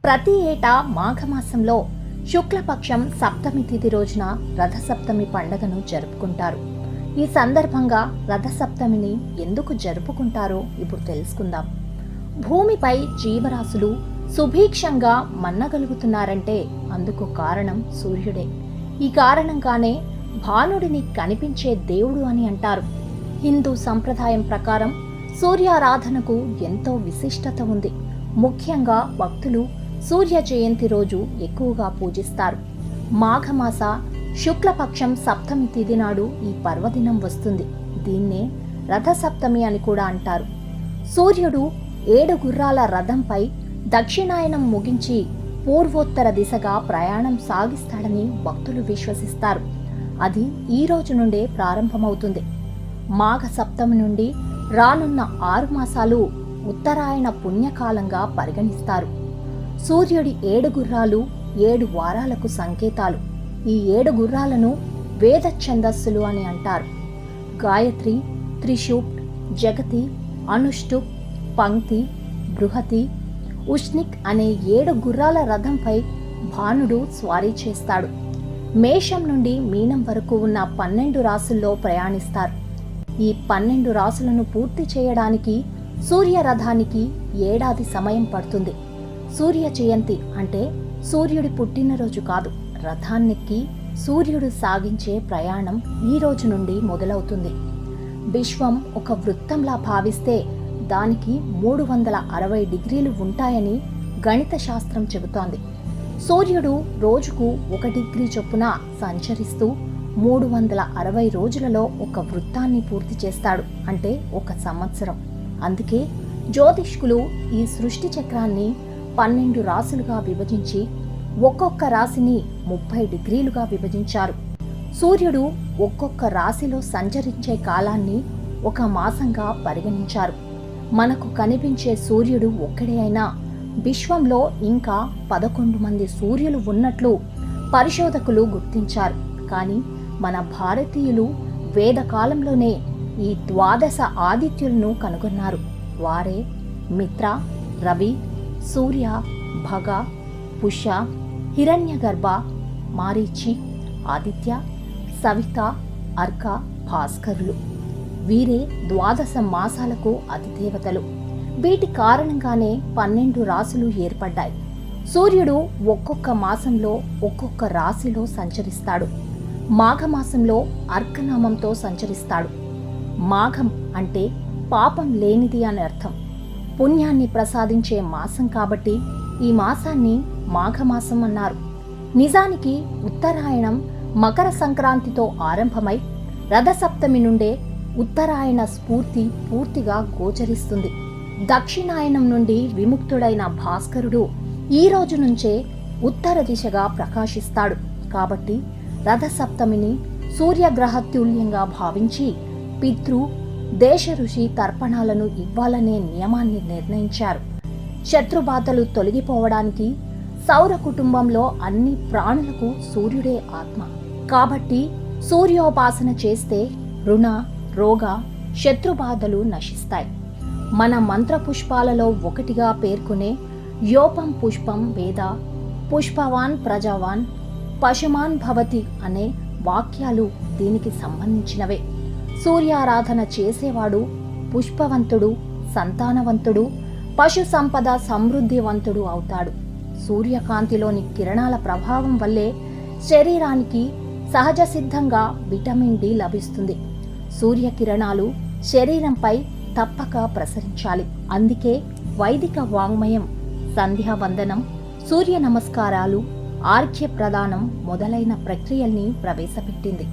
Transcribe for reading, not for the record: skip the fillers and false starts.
ప్రతి ఏటా మాఘమాసంలో శుక్లపక్షం సప్తమి తిథి రోజున రథసప్తమి పండుగను జరుపుకుంటారు. ఈ సందర్భంగా రథసప్తమిని ఎందుకు జరుపుకుంటారో ఇప్పుడు తెలుసుకుందాం. భూమిపై జీవరాశులు సుభిక్షంగా మన్నగలుగుతున్నారంటే అందుకు కారణం సూర్యుడే. ఈ కారణంగానే భానుడిని కనిపించే దేవుడు అని అంటారు. హిందూ సంప్రదాయం ప్రకారం సూర్యారాధనకు ఎంతో విశిష్టత ఉంది. ముఖ్యంగా భక్తులు సూర్య జయంతి రోజు ఎక్కువగా పూజిస్తారు. మాఘమాస శుక్లపక్షం సప్తమి తిథి నాడు ఈ పర్వదినం వస్తుంది. దీన్నే రథసప్తమి అని కూడా అంటారు. సూర్యుడు 7 గుర్రాల రథంపై దక్షిణాయనం ముగించి పూర్వోత్తర దిశగా ప్రయాణం సాగిస్తాడని భక్తులు విశ్వసిస్తారు. అది ఈ రోజు నుండే ప్రారంభమవుతుంది. మాఘ సప్తమి నుండి రానున్న 6 మాసాలు ఉత్తరాయణ పుణ్యకాలంగా పరిగణిస్తారు. సూర్యుడి 7 గుర్రాలు 7 వారాలకు సంకేతాలు. ఈ 7 గుర్రాలను వేద ఛందస్సులు అని అంటారు. గాయత్రి, త్రిశూప్, జగతి, అనుష్టుప్, పంక్తి, బృహతి, ఉష్నిక్ అనే 7 గుర్రాల రథంపై భానుడు స్వారీ చేస్తాడు. మేషం నుండి మీనం వరకు ఉన్న 12 రాశుల్లో ప్రయాణిస్తారు. ఈ 12 రాశులను పూర్తి చేయడానికి సూర్యరథానికి ఏడాది సమయం పడుతుంది. సూర్య జయంతి అంటే సూర్యుడి పుట్టినరోజు కాదు, రథాన్నెక్కి సూర్యుడు సాగించే ప్రయాణం ఈ రోజు నుండి మొదలవుతుంది. విశ్వం ఒక వృత్తంలా భావిస్తే దానికి 360 డిగ్రీలు ఉంటాయని గణిత శాస్త్రం చెబుతోంది. సూర్యుడు రోజుకు 1 డిగ్రీ చొప్పున సంచరిస్తూ 360 రోజులలో ఒక వృత్తాన్ని పూర్తి చేస్తాడు, అంటే 1 సంవత్సరం. అందుకే జ్యోతిష్కులు ఈ సృష్టి చక్రాన్ని 12 రాశులుగా విభజించి ఒక్కొక్క రాశిని 30 డిగ్రీలుగా విభజించారు. సూర్యుడు ఒక్కొక్క రాశిలో సంచరించే కాలాన్ని 1 మాసంగా పరిగణించారు. మనకు కనిపించే సూర్యుడు ఒక్కడే అయినా విశ్వంలో ఇంకా 11 మంది సూర్యులు ఉన్నట్లు పరిశోధకులు గుర్తించారు. కానీ మన భారతీయులు వేదకాలంలోనే ఈ 12 ఆదిత్యులను కనుగొన్నారు. వారే మిత్ర, రవి, సూర్య, భగ, పుష, హిరణ్యగర్భ, మారీచి, ఆదిత్య, సవిత, అర్క, భాస్కరులు. వీరే 12 మాసాలకు అధిదేవతలు. వీటి కారణంగానే 12 రాశులు ఏర్పడ్డాయి. సూర్యుడు ఒక్కొక్క మాసంలో ఒక్కొక్క రాశిలో సంచరిస్తాడు. మాఘమాసంలో అర్కనామంతో సంచరిస్తాడు. మాఘం అంటే పాపం లేనిది అని అర్థం. పుణ్యాన్ని ప్రసాదించే మాసం కాబట్టి ఈ మాసాన్ని మాఘమాసం అన్నారు. నిజానికి ఉత్తరాయణం మకర సంక్రాంతితో ఆరంభమై రథసప్తమి నుండే ఉత్తరాయణ స్ఫూర్తి పూర్తిగా గోచరిస్తుంది. దక్షిణాయనం నుండి విముక్తుడైన భాస్కరుడు ఈ రోజు నుంచే ఉత్తర దిశగా ప్రకాశిస్తాడు. కాబట్టి రథసప్తమిని సూర్యగ్రహతుల్యంగా భావించి పితృ, దేశ ఋషి తర్పణాలను ఇవ్వాలనే నియమాన్ని నిర్ణయించారు. శత్రుబాధలు తొలగిపోవడానికి సౌర కుటుంబంలో అన్ని ప్రాణులకు సూర్యుడే ఆత్మ. కాబట్టి సూర్యోపాసన చేస్తే రుణ, రోగ, శత్రుబాధలు నశిస్తాయి. మన మంత్రపుష్పాలలో ఒకటిగా పేర్కొనే యోపం పుష్పం వేద, పుష్పవాన్ ప్రజావాన్, పశుమాన్ భవతి అనే వాక్యాలు దీనికి సంబంధించినవే. సూర్యారాధన చేసేవాడు పుష్పవంతుడు, సంతానవంతుడు, పశు సంపద సమృద్ధివంతుడు అవుతాడు. సూర్యకాంతిలోని కిరణాల ప్రభావం వల్లే శరీరానికి సహజ సిద్ధంగా విటమిన్ డి లభిస్తుంది. సూర్యకిరణాలు శరీరంపై తప్పక ప్రసరించాలి. అందుకే వైదిక వాంగ్మయం సంధ్యావందనం, సూర్య నమస్కారాలు, ఆర్ఘ్య ప్రదానం మొదలైన ప్రక్రియల్ని ప్రవేశపెట్టింది.